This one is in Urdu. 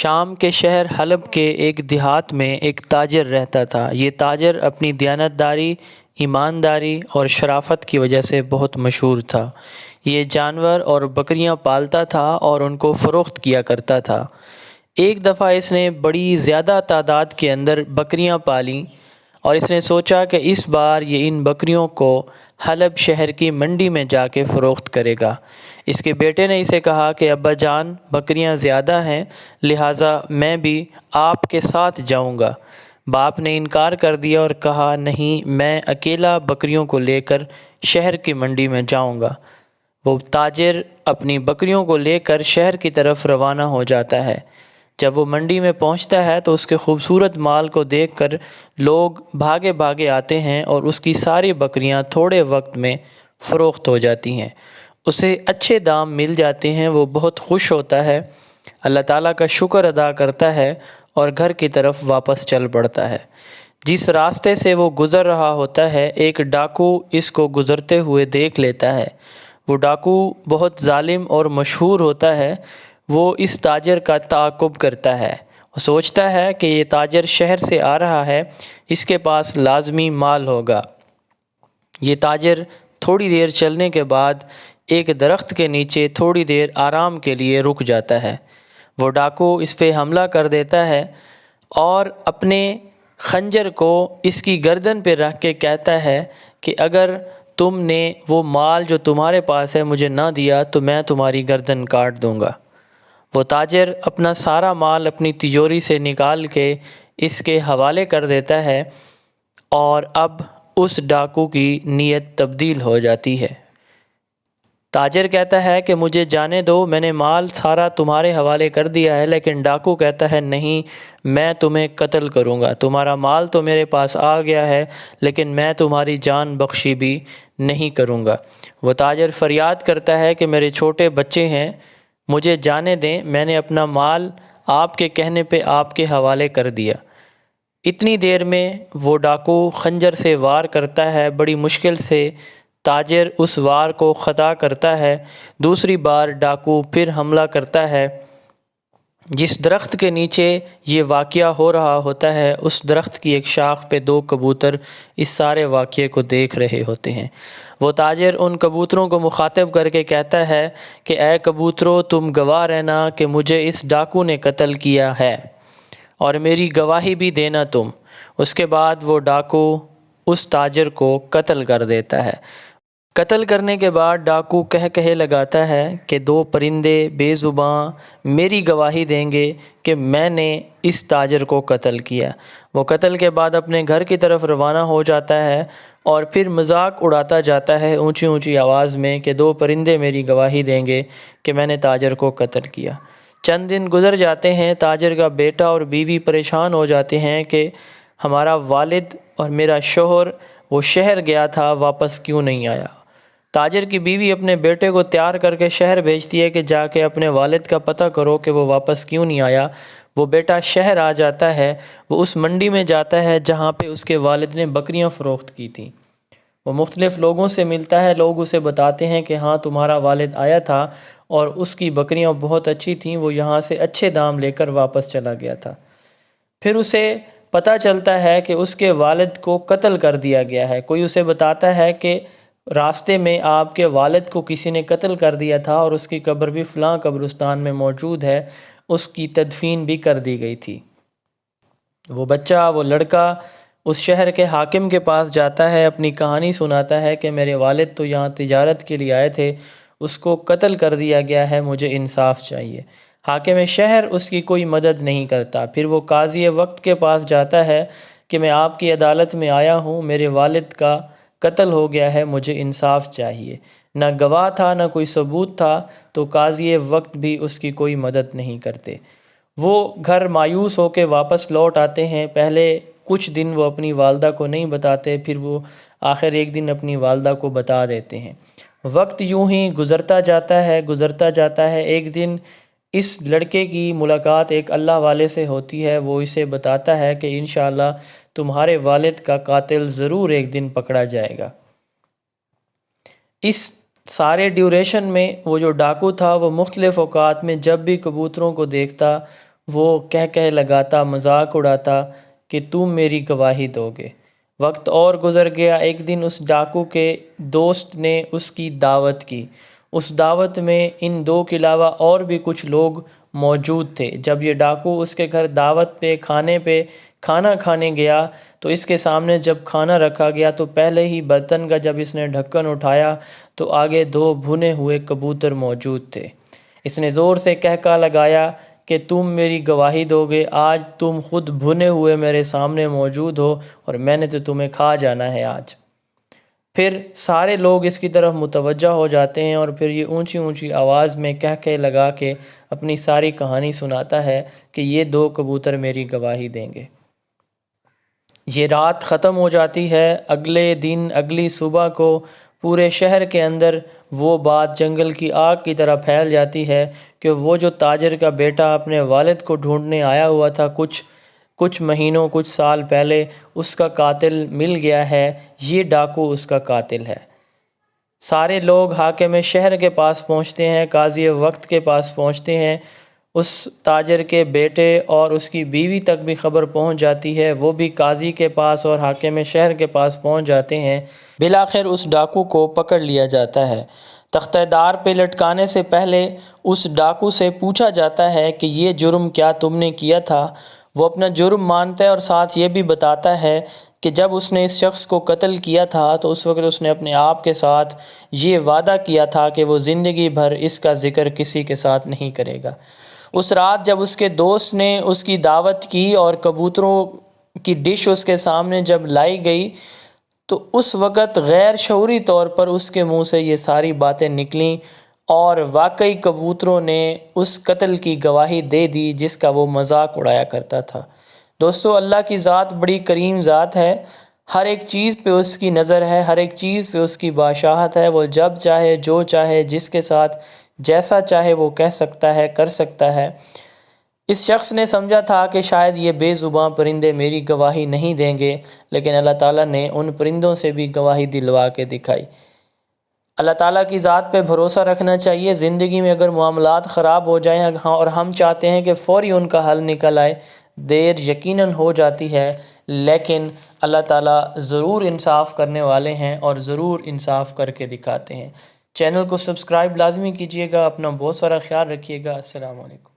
شام کے شہر حلب کے ایک دیہات میں ایک تاجر رہتا تھا۔ یہ تاجر اپنی دیانتداری، ایمانداری اور شرافت کی وجہ سے بہت مشہور تھا۔ یہ جانور اور بکریاں پالتا تھا اور ان کو فروخت کیا کرتا تھا۔ ایک دفعہ اس نے بڑی زیادہ تعداد کے اندر بکریاں پالیں اور اس نے سوچا کہ اس بار یہ ان بکریوں کو حلب شہر کی منڈی میں جا کے فروخت کرے گا۔ اس کے بیٹے نے اسے کہا کہ ابا جان، بکریاں زیادہ ہیں، لہٰذا میں بھی آپ کے ساتھ جاؤں گا۔ باپ نے انکار کر دیا اور کہا نہیں، میں اکیلا بکریوں کو لے کر شہر کی منڈی میں جاؤں گا۔ وہ تاجر اپنی بکریوں کو لے کر شہر کی طرف روانہ ہو جاتا ہے۔ جب وہ منڈی میں پہنچتا ہے تو اس کے خوبصورت مال کو دیکھ کر لوگ بھاگے بھاگے آتے ہیں اور اس کی ساری بکریاں تھوڑے وقت میں فروخت ہو جاتی ہیں۔ اسے اچھے دام مل جاتے ہیں۔ وہ بہت خوش ہوتا ہے، اللہ تعالیٰ کا شکر ادا کرتا ہے اور گھر کی طرف واپس چل پڑتا ہے۔ جس راستے سے وہ گزر رہا ہوتا ہے، ایک ڈاکو اس کو گزرتے ہوئے دیکھ لیتا ہے۔ وہ ڈاکو بہت ظالم اور مشہور ہوتا ہے۔ وہ اس تاجر کا تعاقب کرتا ہے۔ وہ سوچتا ہے کہ یہ تاجر شہر سے آ رہا ہے، اس کے پاس لازمی مال ہوگا۔ یہ تاجر تھوڑی دیر چلنے کے بعد ایک درخت کے نیچے تھوڑی دیر آرام کے لیے رک جاتا ہے۔ وہ ڈاکو اس پہ حملہ کر دیتا ہے اور اپنے خنجر کو اس کی گردن پہ رکھ کے کہتا ہے کہ اگر تم نے وہ مال جو تمہارے پاس ہے مجھے نہ دیا تو میں تمہاری گردن کاٹ دوں گا۔ وہ تاجر اپنا سارا مال اپنی تجوری سے نکال کے اس کے حوالے کر دیتا ہے اور اب اس ڈاکو کی نیت تبدیل ہو جاتی ہے۔ تاجر کہتا ہے کہ مجھے جانے دو، میں نے مال سارا تمہارے حوالے کر دیا ہے، لیکن ڈاکو کہتا ہے نہیں، میں تمہیں قتل کروں گا۔ تمہارا مال تو میرے پاس آ گیا ہے لیکن میں تمہاری جان بخشی بھی نہیں کروں گا۔ وہ تاجر فریاد کرتا ہے کہ میرے چھوٹے بچے ہیں، مجھے جانے دیں، میں نے اپنا مال آپ کے کہنے پہ آپ کے حوالے کر دیا۔ اتنی دیر میں وہ ڈاکو خنجر سے وار کرتا ہے۔ بڑی مشکل سے تاجر اس وار کو خطا کرتا ہے۔ دوسری بار ڈاکو پھر حملہ کرتا ہے۔ جس درخت کے نیچے یہ واقعہ ہو رہا ہوتا ہے، اس درخت کی ایک شاخ پہ دو کبوتر اس سارے واقعے کو دیکھ رہے ہوتے ہیں۔ وہ تاجر ان کبوتروں کو مخاطب کر کے کہتا ہے کہ اے کبوتروں، تم گواہ رہنا کہ مجھے اس ڈاکو نے قتل کیا ہے اور میری گواہی بھی دینا تم۔ اس کے بعد وہ ڈاکو اس تاجر کو قتل کر دیتا ہے۔ قتل کرنے کے بعد ڈاکو کہے لگاتا ہے کہ دو پرندے بے زباں میری گواہی دیں گے کہ میں نے اس تاجر کو قتل کیا۔ وہ قتل کے بعد اپنے گھر کی طرف روانہ ہو جاتا ہے اور پھر مذاق اڑاتا جاتا ہے اونچی اونچی آواز میں کہ دو پرندے میری گواہی دیں گے کہ میں نے تاجر کو قتل کیا۔ چند دن گزر جاتے ہیں۔ تاجر کا بیٹا اور بیوی پریشان ہو جاتے ہیں کہ ہمارا والد اور میرا شوہر وہ شہر گیا تھا، واپس کیوں نہیں آیا۔ تاجر کی بیوی اپنے بیٹے کو تیار کر کے شہر بھیجتی ہے کہ جا کے اپنے والد کا پتہ کرو کہ وہ واپس کیوں نہیں آیا۔ وہ بیٹا شہر آ جاتا ہے۔ وہ اس منڈی میں جاتا ہے جہاں پہ اس کے والد نے بکریاں فروخت کی تھیں۔ وہ مختلف لوگوں سے ملتا ہے۔ لوگ اسے بتاتے ہیں کہ ہاں، تمہارا والد آیا تھا اور اس کی بکریاں بہت اچھی تھیں، وہ یہاں سے اچھے دام لے کر واپس چلا گیا تھا۔ پھر اسے پتہ چلتا ہے کہ اس کے والد کو قتل کر دیا گیا ہے۔ کوئی اسے بتاتا ہے کہ راستے میں آپ کے والد کو کسی نے قتل کر دیا تھا اور اس کی قبر بھی فلاں قبرستان میں موجود ہے، اس کی تدفین بھی کر دی گئی تھی۔ وہ بچہ، وہ لڑکا اس شہر کے حاکم کے پاس جاتا ہے، اپنی کہانی سناتا ہے کہ میرے والد تو یہاں تجارت کے لیے آئے تھے، اس کو قتل کر دیا گیا ہے، مجھے انصاف چاہیے۔ حاکم شہر اس کی کوئی مدد نہیں کرتا۔ پھر وہ قاضی وقت کے پاس جاتا ہے کہ میں آپ کی عدالت میں آیا ہوں، میرے والد کا قتل ہو گیا ہے، مجھے انصاف چاہیے۔ نہ گواہ تھا، نہ کوئی ثبوت تھا، تو قاضی وقت بھی اس کی کوئی مدد نہیں کرتے۔ وہ گھر مایوس ہو کے واپس لوٹ آتے ہیں۔ پہلے کچھ دن وہ اپنی والدہ کو نہیں بتاتے، پھر وہ آخر ایک دن اپنی والدہ کو بتا دیتے ہیں۔ وقت یوں ہی گزرتا جاتا ہے۔ ایک دن اس لڑکے کی ملاقات ایک اللہ والے سے ہوتی ہے۔ وہ اسے بتاتا ہے کہ انشاءاللہ تمہارے والد کا قاتل ضرور ایک دن پکڑا جائے گا۔ اس سارے ڈیوریشن میں وہ جو ڈاکو تھا، وہ مختلف اوقات میں جب بھی کبوتروں کو دیکھتا وہ کہہ لگاتا، مذاق اڑاتا کہ تم میری گواہی دو گے۔ وقت اور گزر گیا۔ ایک دن اس ڈاکو کے دوست نے اس کی دعوت کی۔ اس دعوت میں ان دو کے علاوہ اور بھی کچھ لوگ موجود تھے۔ جب یہ ڈاکو اس کے گھر دعوت پہ کھانا کھانے گیا تو اس کے سامنے جب کھانا رکھا گیا تو پہلے ہی برتن کا جب اس نے ڈھکن اٹھایا تو آگے دو بھنے ہوئے کبوتر موجود تھے۔ اس نے زور سے کہا لگایا کہ تم میری گواہی دو گے، آج تم خود بھنے ہوئے میرے سامنے موجود ہو اور میں نے تو تمہیں کھا جانا ہے آج۔ پھر سارے لوگ اس کی طرف متوجہ ہو جاتے ہیں اور پھر یہ اونچی اونچی آواز میں کہہ لگا کے اپنی ساری کہانی سناتا ہے کہ یہ دو کبوتر میری گواہی دیں گے۔ یہ رات ختم ہو جاتی ہے۔ اگلے دن اگلی صبح کو پورے شہر کے اندر وہ بات جنگل کی آگ کی طرح پھیل جاتی ہے کہ وہ جو تاجر کا بیٹا اپنے والد کو ڈھونڈنے آیا ہوا تھا کچھ مہینوں کچھ سال پہلے، اس کا قاتل مل گیا ہے، یہ ڈاکو اس کا قاتل ہے۔ سارے لوگ حاکم شہر کے پاس پہنچتے ہیں، قاضی وقت کے پاس پہنچتے ہیں، اس تاجر کے بیٹے اور اس کی بیوی تک بھی خبر پہنچ جاتی ہے، وہ بھی قاضی کے پاس اور حاکم شہر کے پاس پہنچ جاتے ہیں۔ بالآخر اس ڈاکو کو پکڑ لیا جاتا ہے۔ تختہ دار پہ لٹکانے سے پہلے اس ڈاکو سے پوچھا جاتا ہے کہ یہ جرم کیا تم نے کیا تھا؟ وہ اپنا جرم مانتا ہے اور ساتھ یہ بھی بتاتا ہے کہ جب اس نے اس شخص کو قتل کیا تھا تو اس وقت اس نے اپنے آپ کے ساتھ یہ وعدہ کیا تھا کہ وہ زندگی بھر اس کا ذکر کسی کے ساتھ نہیں کرے گا۔ اس رات جب اس کے دوست نے اس کی دعوت کی اور کبوتروں کی ڈش اس کے سامنے جب لائی گئی تو اس وقت غیر شعوری طور پر اس کے منہ سے یہ ساری باتیں نکلیں اور واقعی کبوتروں نے اس قتل کی گواہی دے دی جس کا وہ مذاق اڑایا کرتا تھا۔ دوستو، اللہ کی ذات بڑی کریم ذات ہے، ہر ایک چیز پہ اس کی نظر ہے، ہر ایک چیز پہ اس کی بادشاہت ہے، وہ جب چاہے جو چاہے جس کے ساتھ جیسا چاہے وہ کہہ سکتا ہے، کر سکتا ہے۔ اس شخص نے سمجھا تھا کہ شاید یہ بے زباں پرندے میری گواہی نہیں دیں گے، لیکن اللہ تعالیٰ نے ان پرندوں سے بھی گواہی دلوا کے دکھائی۔ اللہ تعالیٰ کی ذات پہ بھروسہ رکھنا چاہیے۔ زندگی میں اگر معاملات خراب ہو جائیں اور ہم چاہتے ہیں کہ فوری ان کا حل نکل آئے، دیر یقیناً ہو جاتی ہے، لیکن اللہ تعالیٰ ضرور انصاف کرنے والے ہیں اور ضرور انصاف کر کے دکھاتے ہیں۔ چینل کو سبسکرائب لازمی کیجیے گا، اپنا بہت سارا خیال رکھیے گا۔ السلام علیکم۔